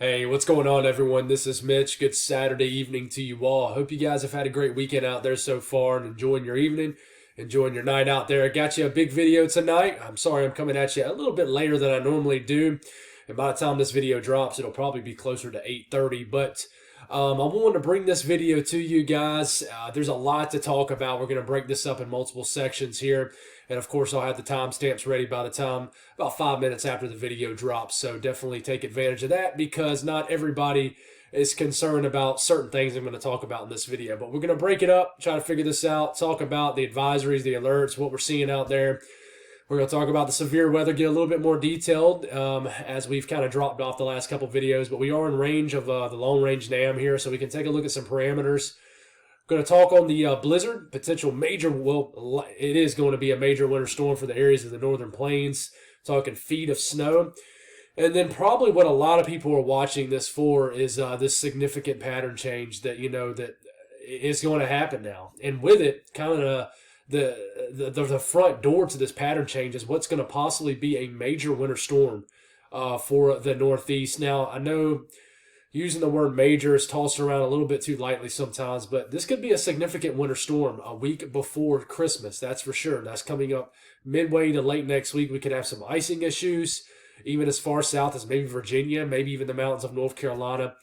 Hey, what's going on, everyone? This is Mitch. Good Saturday evening to you all. I hope you guys have had a great weekend out there so far and enjoying your evening, enjoying your night out there. I got you a big video tonight. I'm sorry I'm coming at you a little bit later than I normally do. And by the time this video drops, it'll probably be closer to 8:30. But I wanted to bring this video to you guys. There's a lot to talk about. We're going to break this up in multiple sections here. And of course, I'll have the timestamps ready by the time about 5 minutes after the video drops. So definitely take advantage of that because not everybody is concerned about certain things I'm going to talk about in this video. But we're going to break it up, try to figure this out, talk about the advisories, the alerts, what we're seeing out there. We're going to talk about the severe weather, get a little bit more detailed as we've kind of dropped off the last couple videos. But we are in range of the long-range NAM here, so we can take a look at some parameters. Going to talk on the blizzard, potential major, well, it is going to be a major winter storm for the areas of the northern plains, talking feet of snow. And then probably what a lot of people are watching this for is this significant pattern change that, that is going to happen now. And with it, kind of the front door to this pattern change is what's going to possibly be a major winter storm for the Northeast. Now, I know using the word major is tossed around a little bit too lightly sometimes, but this could be a significant winter storm a week before Christmas, that's for sure. That's coming up midway to late next week. We could have some icing issues, even as far south as maybe Virginia, maybe even the mountains of North Carolina.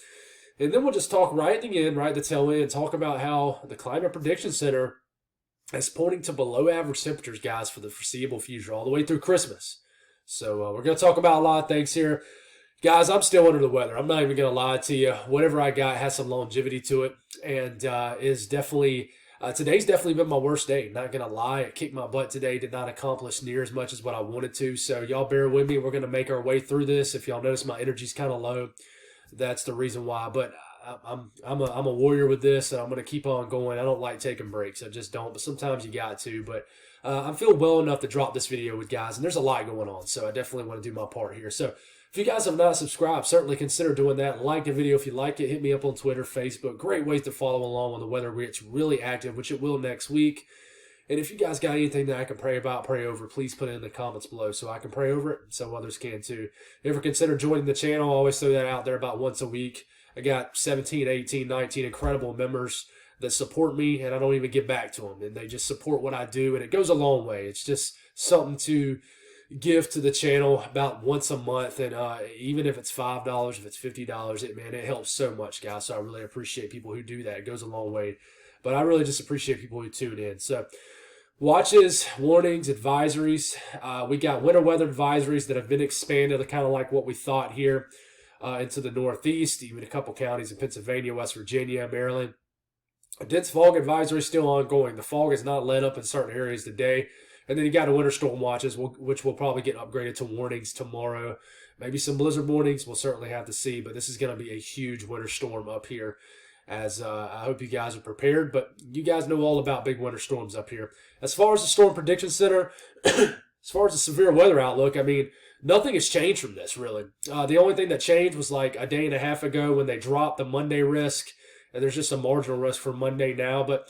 And then we'll just talk right at the end, right at the tail end, talk about how the Climate Prediction Center is pointing to below average temperatures, guys, for the foreseeable future, all the way through Christmas. So we're going to talk about a lot of things here. Guys, I'm still under the weather. I'm not even going to lie to you. Whatever I got has some longevity to it and is definitely, today's definitely been my worst day. Not going to lie. It kicked my butt today. Did not accomplish near as much as what I wanted to. So y'all bear with me. We're going to make our way through this. If y'all notice my energy's kind of low, that's the reason why. But I'm a warrior with this, and I'm going to keep on going. I don't like taking breaks. I just don't. But sometimes you got to. But I'm feeling well enough to drop this video with guys, and there's a lot going on. So I definitely want to do my part here. So if you guys have not subscribed, certainly consider doing that. Like the video if you like it. Hit me up on Twitter, Facebook. Great ways to follow along when the weather gets really active, which it will next week. And if you guys got anything that I can pray about, pray over, please put it in the comments below so I can pray over it so others can too. If you ever consider joining the channel, I always throw that out there about once a week. I got 17, 18, 19 incredible members that support me, and I don't even get back to them. And they just support what I do, and it goes a long way. It's just something to give to the channel about once a month, and even if it's $5, if it's $50, it helps so much, guys. So I really appreciate people who do that. It goes a long way, but I really just appreciate people who tune in. So watches, warnings, advisories. We got winter weather advisories that have been expanded, kind of like what we thought here into the Northeast, even a couple counties in Pennsylvania, West Virginia, Maryland. A dense fog advisory is still ongoing. The fog has not let up in certain areas today. And then you got a winter storm watches, which will probably get upgraded to warnings tomorrow. Maybe some blizzard warnings. We'll certainly have to see. But this is going to be a huge winter storm up here. As I hope you guys are prepared. But you guys know all about big winter storms up here. As far as the Storm Prediction Center, as far as the severe weather outlook, I mean, nothing has changed from this, really. The only thing that changed was like a day and a half ago when they dropped the Monday risk. And there's just a marginal risk for Monday now. But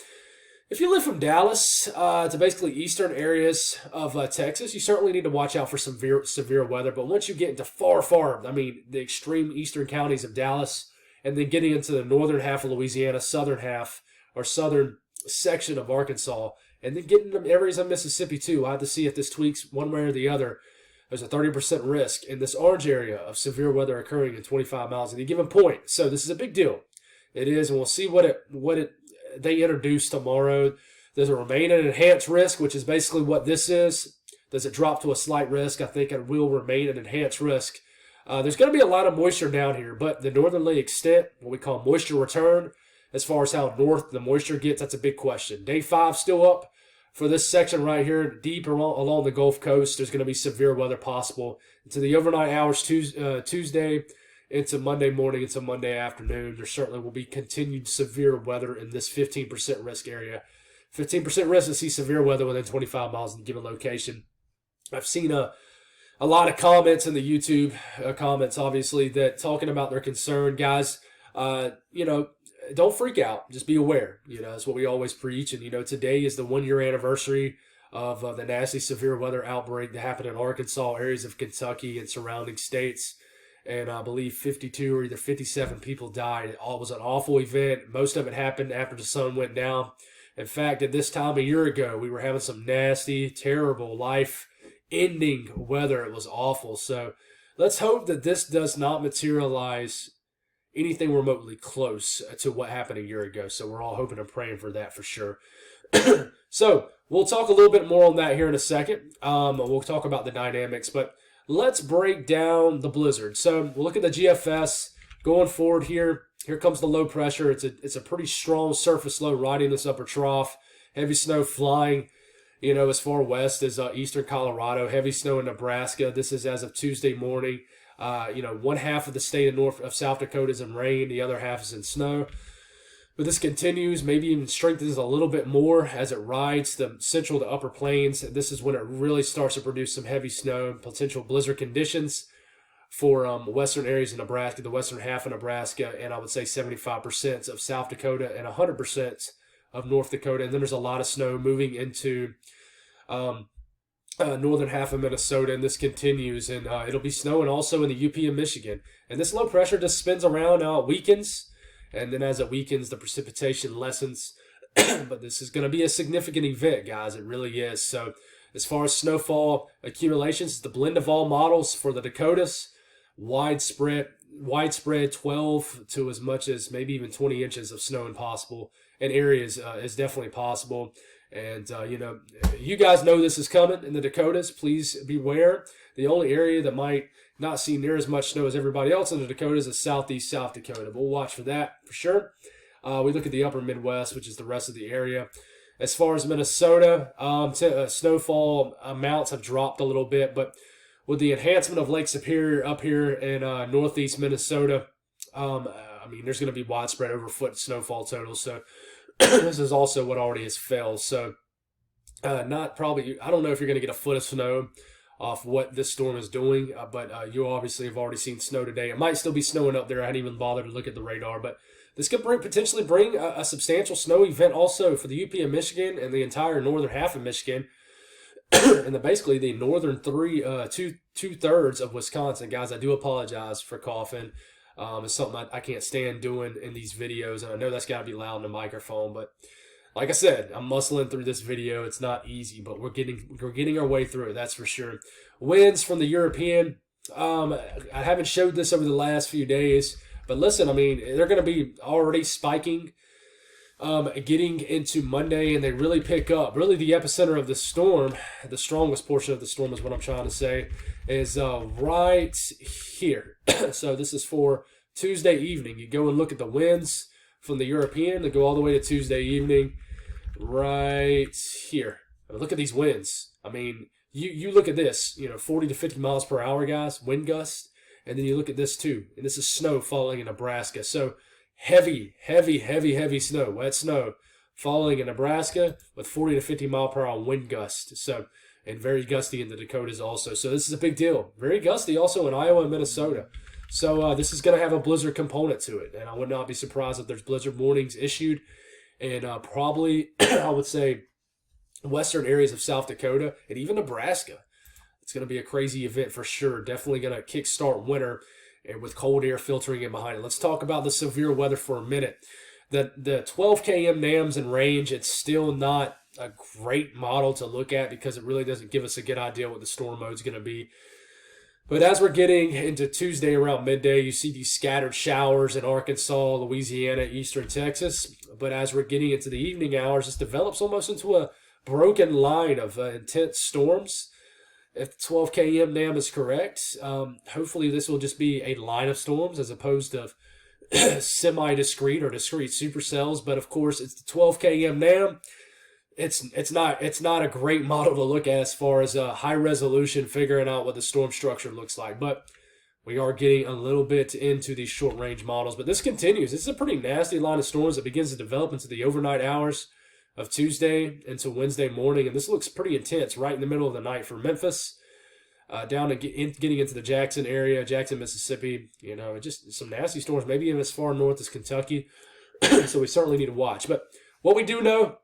if you live from Dallas to basically eastern areas of Texas, you certainly need to watch out for some severe weather. But once you get into far, I mean, the extreme eastern counties of Dallas, and then getting into the northern half of Louisiana, southern half, or southern section of Arkansas, and then getting into areas of Mississippi too. We'll have to see if this tweaks one way or the other. There's a 30% risk in this orange area of severe weather occurring in 25 miles at a given point. So this is a big deal. It is, and we'll see what they introduce tomorrow. Does it remain an enhanced risk, which is basically what this is? Does it drop to a slight risk? I think it will remain an enhanced risk. There's going to be a lot of moisture down here, but the northerly extent, what we call moisture return, as far as how north the moisture gets, that's a big question. Day 5 still up for this section right here, deep along the Gulf Coast. There's going to be severe weather possible into the overnight hours Tuesday into Monday morning, into Monday afternoon. There certainly will be continued severe weather in this 15% risk area. 15% risk to see severe weather within 25 miles in a given location. I've seen a lot of comments in the YouTube comments, obviously, that talking about their concern. Guys, don't freak out. Just be aware. That's what we always preach. And, today is the 1-year anniversary of the nasty severe weather outbreak that happened in Arkansas, areas of Kentucky, and surrounding states. and I believe 52 or either 57 people died. It was an awful event. Most of it happened after the sun went down. In fact, at this time a year ago, we were having some nasty, terrible, life-ending weather. It was awful. So let's hope that this does not materialize anything remotely close to what happened a year ago. So we're all hoping and praying for that for sure. So we'll talk a little bit more on that here in a second. We'll talk about the dynamics, but let's break down the blizzard. So we'll look at the GFS going forward here. Here comes the low pressure. It's a pretty strong surface low riding this upper trough. Heavy snow flying, as far west as eastern Colorado. Heavy snow in Nebraska. This is as of Tuesday morning. One half of the state of South Dakota is in rain. The other half is in snow. But this continues, maybe even strengthens a little bit more as it rides the central to upper plains. This is when it really starts to produce some heavy snow, potential blizzard conditions for western areas of Nebraska, the western half of Nebraska, and I would say 75% of South Dakota and 100% of North Dakota. And then there's a lot of snow moving into northern half of Minnesota, and this continues. And it'll be snowing also in the UP and Michigan. And this low pressure just spins around, weakens, and then as it weakens, the precipitation lessens. But this is going to be a significant event, guys. It really is. So as far as snowfall accumulations, the blend of all models for the Dakotas, widespread 12 to as much as maybe even 20 inches of snow possible in areas is definitely possible. And, you guys know this is coming in the Dakotas. Please beware. The only area that might not see near as much snow as everybody else in the Dakotas is southeast South Dakota. We'll watch for that for sure. We look at the upper Midwest, which is the rest of the area. As far as Minnesota, snowfall amounts have dropped a little bit, but with the enhancement of Lake Superior up here in northeast Minnesota, there's going to be widespread over-foot snowfall totals. So this is also what already has fell. So I don't know if you're going to get a foot of snow off what this storm is doing, but you obviously have already seen snow today. It might still be snowing up there. I hadn't even bothered to look at the radar, but this could potentially bring a substantial snow event also for the UP of Michigan and the entire northern half of Michigan. And basically the northern two-thirds of Wisconsin. Guys, I do apologize for coughing. It's something I can't stand doing in these videos, and I know that's got to be loud in the microphone, but like I said, I'm muscling through this video. It's not easy, but we're getting our way through it, that's for sure. Winds from the European. I haven't showed this over the last few days, but listen, they're going to be already spiking getting into Monday, and they really pick up. Really, the epicenter of the storm, the strongest portion of the storm is what I'm trying to say, is right here. So this is for Tuesday evening. You go and look at the winds from the European. They go all the way to Tuesday evening right here. Look at these winds. You look at this, 40 to 50 miles per hour, guys, wind gust. And then you look at this too. And this is snow falling in Nebraska. So heavy snow, wet snow falling in Nebraska with 40 to 50 mile per hour wind gust. So, and very gusty in the Dakotas also. So this is a big deal. Very gusty also in Iowa and Minnesota. So this is going to have a blizzard component to it. And I would not be surprised if there's blizzard warnings issued. And probably, I would say, western areas of South Dakota and even Nebraska. It's going to be a crazy event for sure. Definitely going to kickstart winter, and with cold air filtering in behind it. Let's talk about the severe weather for a minute. The 12 km NAMs in range, it's still not a great model to look at because it really doesn't give us a good idea what the storm mode is going to be. But as we're getting into Tuesday around midday, you see these scattered showers in Arkansas, Louisiana, eastern Texas. But as we're getting into the evening hours, this develops almost into a broken line of intense storms. If the 12 km NAM is correct, hopefully this will just be a line of storms as opposed to semi-discrete or discrete supercells. But of course, it's the 12 km NAM. It's not a great model to look at as far as high resolution figuring out what the storm structure looks like. But we are getting a little bit into these short range models. But this continues. This is a pretty nasty line of storms that begins to develop into the overnight hours of Tuesday into Wednesday morning, and this looks pretty intense right in the middle of the night for Memphis, down to getting into the Jackson area, Jackson, Mississippi. Just some nasty storms, maybe even as far north as Kentucky. So we certainly need to watch. But what we do know,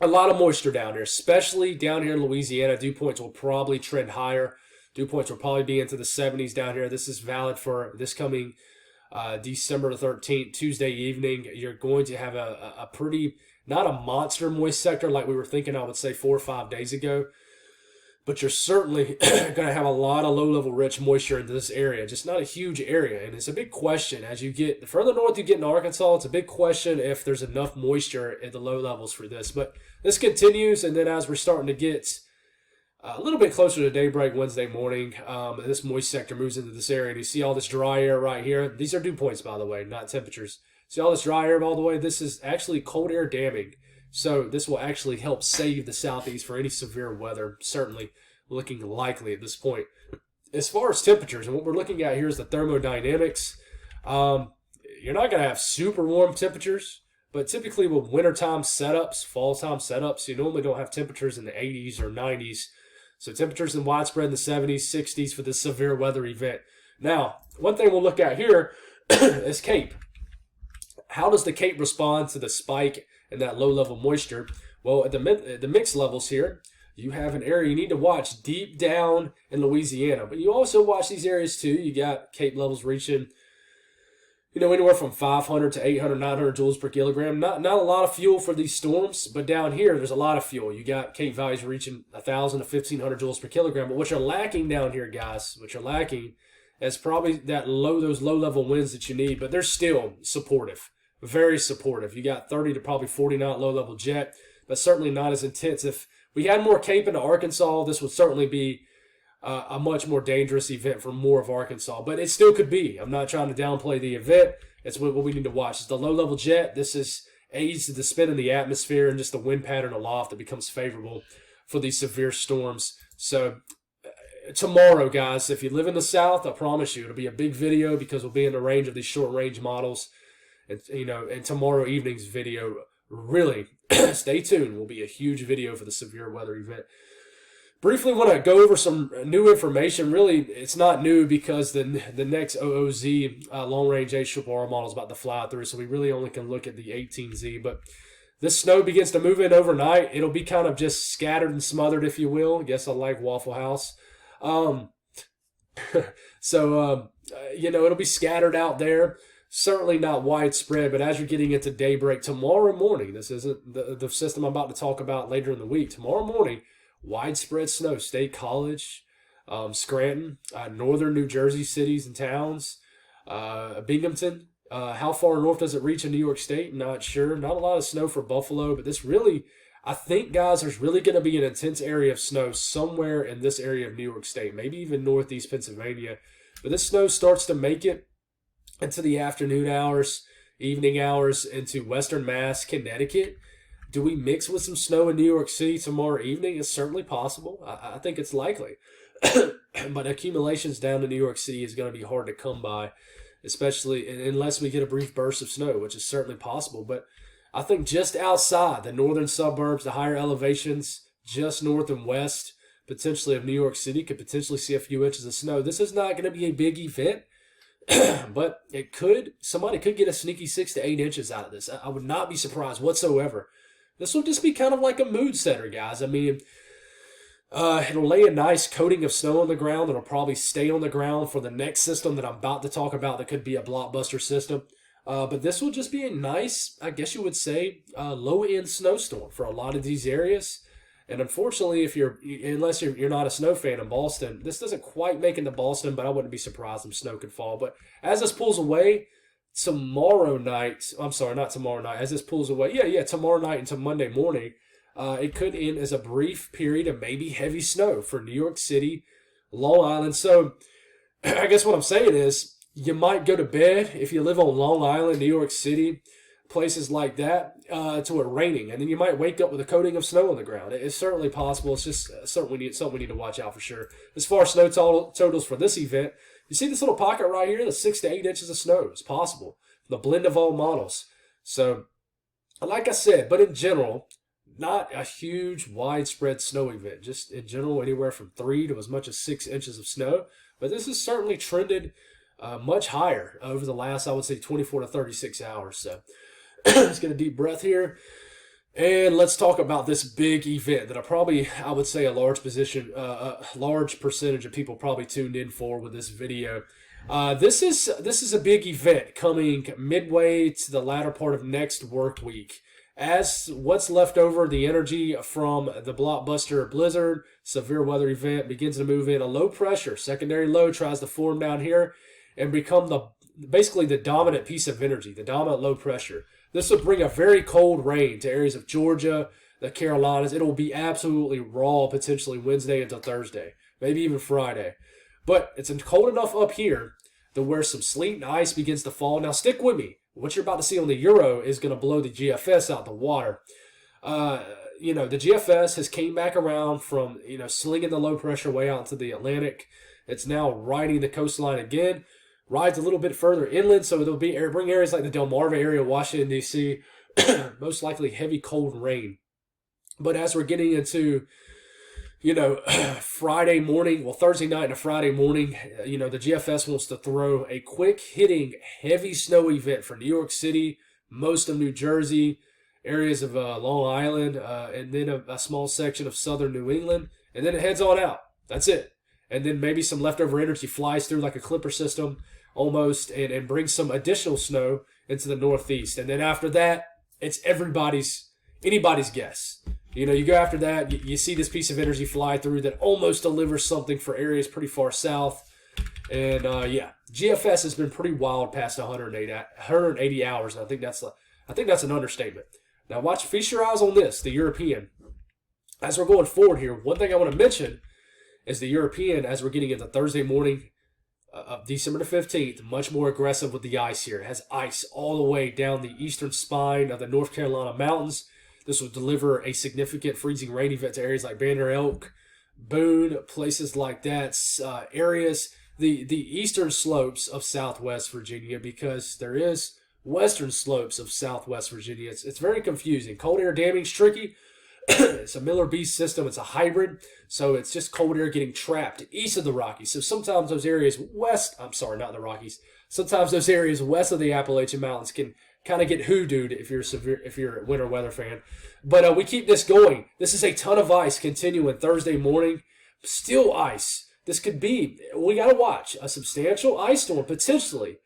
a lot of moisture down here, especially down here in Louisiana. Dew points will probably trend higher Dew points will probably be into the 70s down here. This is valid for this coming December the 13th, Tuesday evening. You're going to have a pretty, not a monster moist sector like we were thinking, I would say 4 or 5 days ago, but you're certainly going to have a lot of low-level rich moisture into this area, just not a huge area. And it's a big question as you get the further north you get in Arkansas, it's a big question if there's enough moisture at the low levels for this. But this continues, and then as we're starting to get a little bit closer to daybreak Wednesday morning, this moist sector moves into this area, and you see all this dry air right here. These are dew points, by the way, not temperatures. See all this dry air all the way? This is actually cold air damming. So this will actually help save the southeast for any severe weather, certainly looking likely at this point. As far as temperatures, and what we're looking at here is the thermodynamics. You're not going to have super warm temperatures, but typically with wintertime setups, fall time setups, you normally don't have temperatures in the 80s or 90s. So temperatures in widespread in the 70s, 60s for this severe weather event. Now, one thing we'll look at here is Cape. How does the Cape respond to the spike and that low-level moisture? Well, at the mixed levels here, you have an area you need to watch deep down in Louisiana. But you also watch these areas too. You got Cape levels reaching, anywhere from 500 to 800, 900 joules per kilogram. Not a lot of fuel for these storms, but down here, there's a lot of fuel. You got Cape values reaching 1,000 to 1,500 joules per kilogram. But what you're lacking down here, guys, is probably those low-level winds that you need. But they're still supportive. Very supportive. You got 30 to probably 40 knot low-level jet, but certainly not as intense. If we had more Cape into Arkansas, this would certainly be a much more dangerous event for more of Arkansas, but it still could be. I'm not trying to downplay the event. It's what we need to watch. It's the low-level jet. This aids to the spin in the atmosphere and just the wind pattern aloft that becomes favorable for these severe storms. So tomorrow, guys, if you live in the South, I promise you it'll be a big video because we'll be in the range of these short-range models. And tomorrow evening's video, really, stay tuned, will be a huge video for the severe weather event. Briefly want to go over some new information. Really, it's not new because the next OOZ long-range HRRR model is about to fly through, so we really only can look at the 18Z. But this snow begins to move in overnight. It'll be kind of just scattered and smothered, if you will. I guess I like Waffle House. It'll be scattered out there. Certainly not widespread, but as you're getting into daybreak tomorrow morning, this isn't the system I'm about to talk about later in the week. Tomorrow morning, widespread snow. State College, Scranton, northern New Jersey cities and towns, Binghamton. How far north does it reach in New York State? Not sure. Not a lot of snow for Buffalo, but this really, I think, guys, there's really going to be an intense area of snow somewhere in this area of New York State, maybe even northeast Pennsylvania. But this snow starts to make it into the afternoon hours, evening hours, into western Mass, Connecticut. Do we mix with some snow in New York City tomorrow evening? It's certainly possible. I think it's likely. But accumulations down to New York City is going to be hard to come by, especially unless we get a brief burst of snow, which is certainly possible. But I think just outside the northern suburbs, the higher elevations, just north and west, potentially of New York City, could potentially see a few inches of snow. This is not going to be a big event. But somebody could get a sneaky 6 to 8 inches out of this. I would not be surprised whatsoever. This will just be kind of like a mood setter, guys. I mean, it'll lay a nice coating of snow on the ground. It'll probably stay on the ground for the next system that I'm about to talk about that could be a blockbuster system. But this will just be a nice, I guess you would say, low-end snowstorm for a lot of these areas. And unfortunately, unless you're not a snow fan in Boston, this doesn't quite make it to Boston, but I wouldn't be surprised if snow could fall. But as this pulls away, tomorrow night into Monday morning, it could end as a brief period of maybe heavy snow for New York City, Long Island. So I guess what I'm saying is you might go to bed if you live on Long Island, New York City, places like that, to it raining, and then you might wake up with a coating of snow on the ground. It's certainly possible. It's just something we need to watch out for sure. As far as snow totals for this event, you see this little pocket right here, the 6 to 8 inches of snow is possible. The blend of all models. So, like I said, but in general, not a huge widespread snow event. Just in general, anywhere from 3 to as much as 6 inches of snow. But this has certainly trended much higher over the last, I would say, 24 to 36 hours. So let's get a deep breath here. And let's talk about this big event that I would say a large percentage of people probably tuned in for with this video. This is a big event coming midway to the latter part of next work week. As what's left over, the energy from the blockbuster blizzard, severe weather event begins to move in, a low pressure secondary low tries to form down here and become basically the dominant piece of energy, the dominant low pressure. This will bring a very cold rain to areas of Georgia, the Carolinas. It will be absolutely raw potentially Wednesday until Thursday, maybe even Friday. But it's cold enough up here to where some sleet and ice begins to fall. Now stick with me. What you're about to see on the Euro is going to blow the GFS out the water. The GFS has came back around from, slinging the low pressure way out to the Atlantic. It's now riding the coastline again. Rides a little bit further inland, so it'll bring areas like the Delmarva area, Washington, D.C., most likely heavy cold rain. But as we're getting into, Friday morning, Thursday night and Friday morning, the GFS wants to throw a quick hitting heavy snow event for New York City, most of New Jersey, areas of Long Island, and then a small section of southern New England, and then it heads on out. That's it. And then maybe some leftover energy flies through like a clipper system almost and brings some additional snow into the northeast. And then after that, it's anybody's guess. You go after that, you see this piece of energy fly through that almost delivers something for areas pretty far south. And GFS has been pretty wild past 180 hours. And I think that's an understatement. Now feast your eyes on this, the European. As we're going forward here, one thing I want to mention is the European, as we're getting into Thursday morning of December the 15th, much more aggressive with the ice here. It has ice all the way down the eastern spine of the North Carolina mountains. This will deliver a significant freezing rain event to areas like Banner Elk, Boone, places like that, areas, the eastern slopes of southwest Virginia, because there is western slopes of southwest Virginia. It's very confusing. Cold air damming is tricky. It's a Miller Beast system. It's a hybrid, so it's just cold air getting trapped east of the Rockies. So sometimes those areas not the Rockies. Sometimes those areas west of the Appalachian Mountains can kind of get hoodooed if you're a winter weather fan. But we keep this going. This is a ton of ice continuing Thursday morning. Still ice. This could be, we got to watch, a substantial ice storm potentially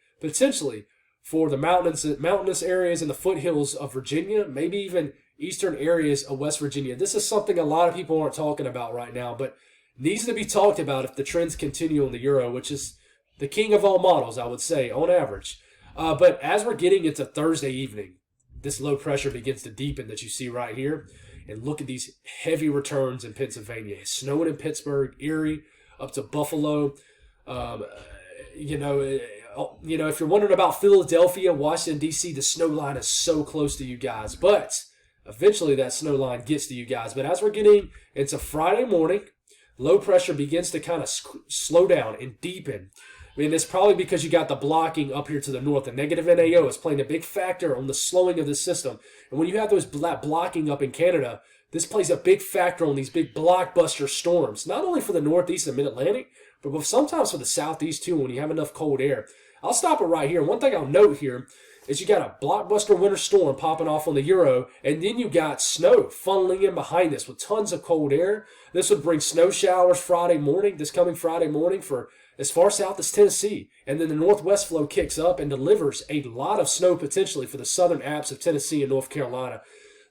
for the mountainous areas and the foothills of Virginia, maybe even eastern areas of West Virginia. This is something a lot of people aren't talking about right now, but needs to be talked about if the trends continue on the Euro, which is the king of all models, I would say, on average. But as we're getting into Thursday evening, this low pressure begins to deepen that you see right here. And look at these heavy returns in Pennsylvania. It's snowing in Pittsburgh, Erie, up to Buffalo. If you're wondering about Philadelphia, Washington, D.C., the snow line is so close to you guys. But eventually that snow line gets to you guys. But as we're getting into Friday morning, low pressure begins to kind of slow down and deepen. I mean, it's probably because you got the blocking up here to the north. The negative NAO is playing a big factor on the slowing of the system. And when you have those blocking up in Canada, this plays a big factor on these big blockbuster storms, not only for the northeast and mid-Atlantic, but sometimes for the southeast too when you have enough cold air. I'll stop it right here. One thing I'll note here is you got a blockbuster winter storm popping off on the Euro, and then you got snow funneling in behind this with tons of cold air. This would bring snow showers this coming Friday morning for as far south as Tennessee. And then the northwest flow kicks up and delivers a lot of snow potentially for the southern Alps of Tennessee and North Carolina.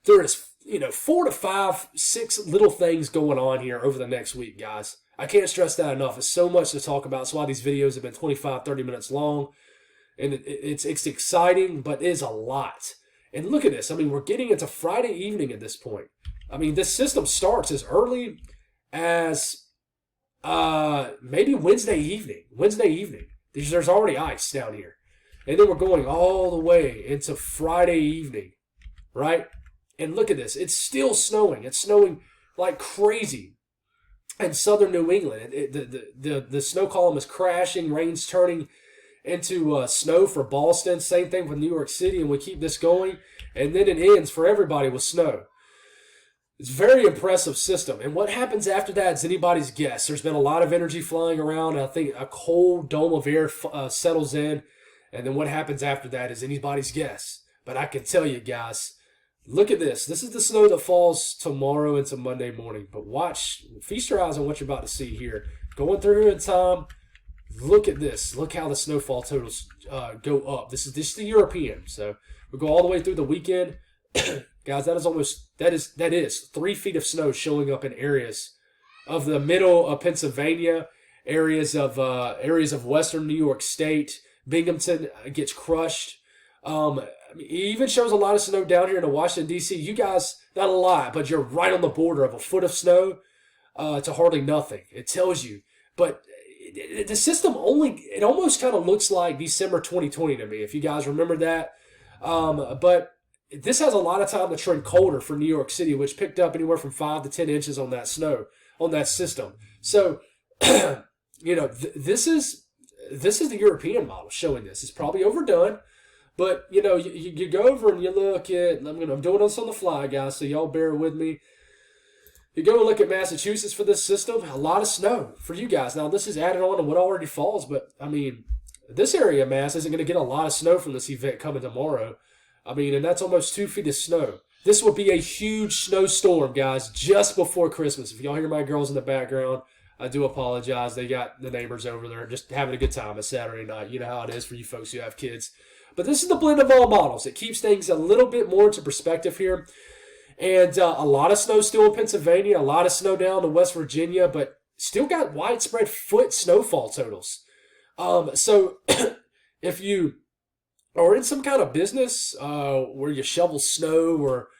There is, 4 to 5, 6 little things going on here over the next week, guys. I can't stress that enough. It's so much to talk about. That's why these videos have been 25, 30 minutes long. And it's exciting, but it is a lot. And look at this. I mean, we're getting into Friday evening at this point. I mean, this system starts as early as maybe Wednesday evening. There's already ice down here. And then we're going all the way into Friday evening, right? And look at this. It's still snowing. It's snowing like crazy in southern New England. The snow column is crashing. Rain's turning into snow for Boston. Same thing with New York City. And we keep this going. And then it ends for everybody with snow. It's a very impressive system. And what happens after that is anybody's guess. There's been a lot of energy flying around. And I think a cold dome of air settles in. And then what happens after that is anybody's guess. But I can tell you, guys, Look at this. This is the snow that falls tomorrow into Monday morning. But watch, feast your eyes on what you're about to see here. Going through here in time, look at this. Look how the snowfall totals go up. This is the European. So we go all the way through the weekend. Guys, that is 3 feet of snow showing up in areas of the middle of Pennsylvania, areas of western New York State. Binghamton gets crushed. It even shows a lot of snow down here in Washington, D.C. You guys, not a lot, but you're right on the border of a foot of snow to hardly nothing. It tells you. But the system it almost kind of looks like December 2020 to me, if you guys remember that. But this has a lot of time to trend colder for New York City, which picked up anywhere from 5 to 10 inches on that snow, on that system. So, this is the European model showing this. It's probably overdone. But, you go over and you look at, I'm doing this on the fly, guys, so y'all bear with me. You go and look at Massachusetts for this system, a lot of snow for you guys. Now, this is added on to what already falls, but, this area of Mass isn't going to get a lot of snow from this event coming tomorrow. And that's almost 2 feet of snow. This will be a huge snowstorm, guys, just before Christmas. If y'all hear my girls in the background, I do apologize. They got the neighbors over there just having a good time. It's Saturday night. You know how it is for you folks who have kids. But this is the blend of all models. It keeps things a little bit more into perspective here. And a lot of snow still in Pennsylvania, a lot of snow down in West Virginia, but still got widespread foot snowfall totals. So if you are in some kind of business where you shovel snow or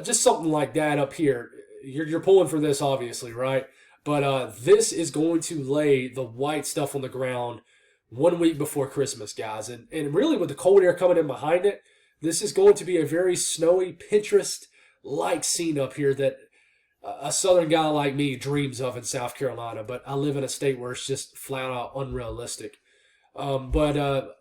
just something like that up here, you're pulling for this, obviously, right? But this is going to lay the white stuff on the ground 1 week before Christmas, guys. And really with the cold air coming in behind it, this is going to be a very snowy, Pinterest-like scene up here that a southern guy like me dreams of in South Carolina. But I live in a state where it's just flat out unrealistic. But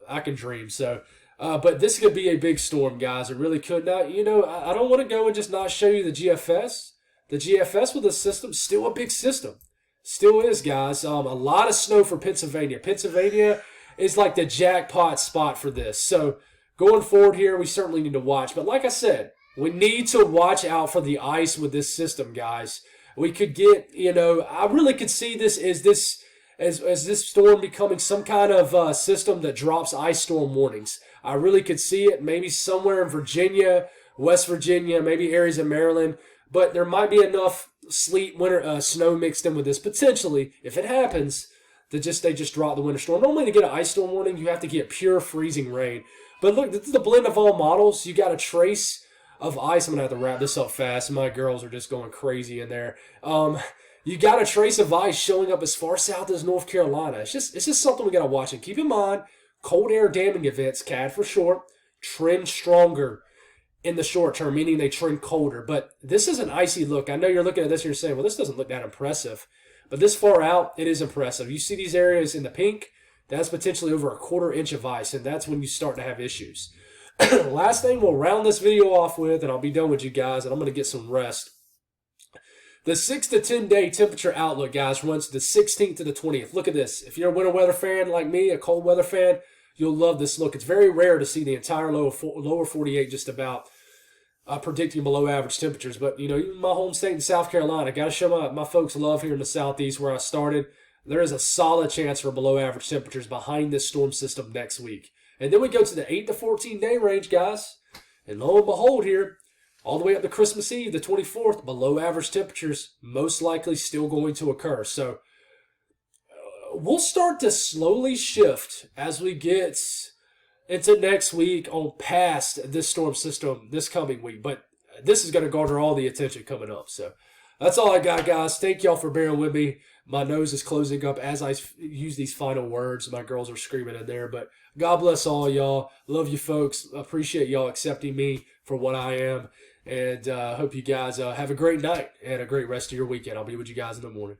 I can dream. So, but this could be a big storm, guys. It really could. Now, I don't want to go and just not show you the GFS. The GFS with the system, still a big system. Still is, guys. A lot of snow for Pennsylvania. Pennsylvania is like the jackpot spot for this. So going forward here, we certainly need to watch. But like I said, we need to watch out for the ice with this system, guys. We could get, I really could see this as this storm becoming some kind of system that drops ice storm warnings. I really could see it maybe somewhere in Virginia, West Virginia, maybe areas of Maryland. But there might be enough sleet, winter, snow mixed in with this potentially, if it happens, they just drop the winter storm. Normally to get an ice storm warning, you have to get pure freezing rain. But look, this is the blend of all models. You got a trace of ice. I'm going to have to wrap this up fast. My girls are just going crazy in there. You got a trace of ice showing up as far south as North Carolina. It's just something we got to watch. And keep in mind, cold air damming events, CAD for short, trend stronger in the short term, meaning they trend colder. But this is an icy look. I know you're looking at this and you're saying, well, this doesn't look that impressive. But this far out, it is impressive. You see these areas in the pink? That's potentially over a 1/4 inch of ice, and that's when you start to have issues. Last thing we'll round this video off with, and I'll be done with you guys, and I'm going to get some rest. The 6 to 10 day temperature outlook, guys, runs the 16th to the 20th. Look at this. If you're a winter weather fan like me, a cold weather fan, you'll love this look. It's very rare to see the entire lower 48 just about predicting below average temperatures. But, even my home state in South Carolina, got to show my folks love here in the Southeast where I started. There is a solid chance for below average temperatures behind this storm system next week. And then we go to the 8 to 14 day range, guys. And lo and behold here, all the way up to Christmas Eve, the 24th, below average temperatures most likely still going to occur. So we'll start to slowly shift as we get into next week on past this storm system this coming week. But this is going to garner all the attention coming up. So that's all I got, guys. Thank y'all for bearing with me. My nose is closing up as I use these final words. My girls are screaming in there. But God bless all y'all. Love you folks. Appreciate y'all accepting me for what I am. And hope you guys have a great night and a great rest of your weekend. I'll be with you guys in the morning.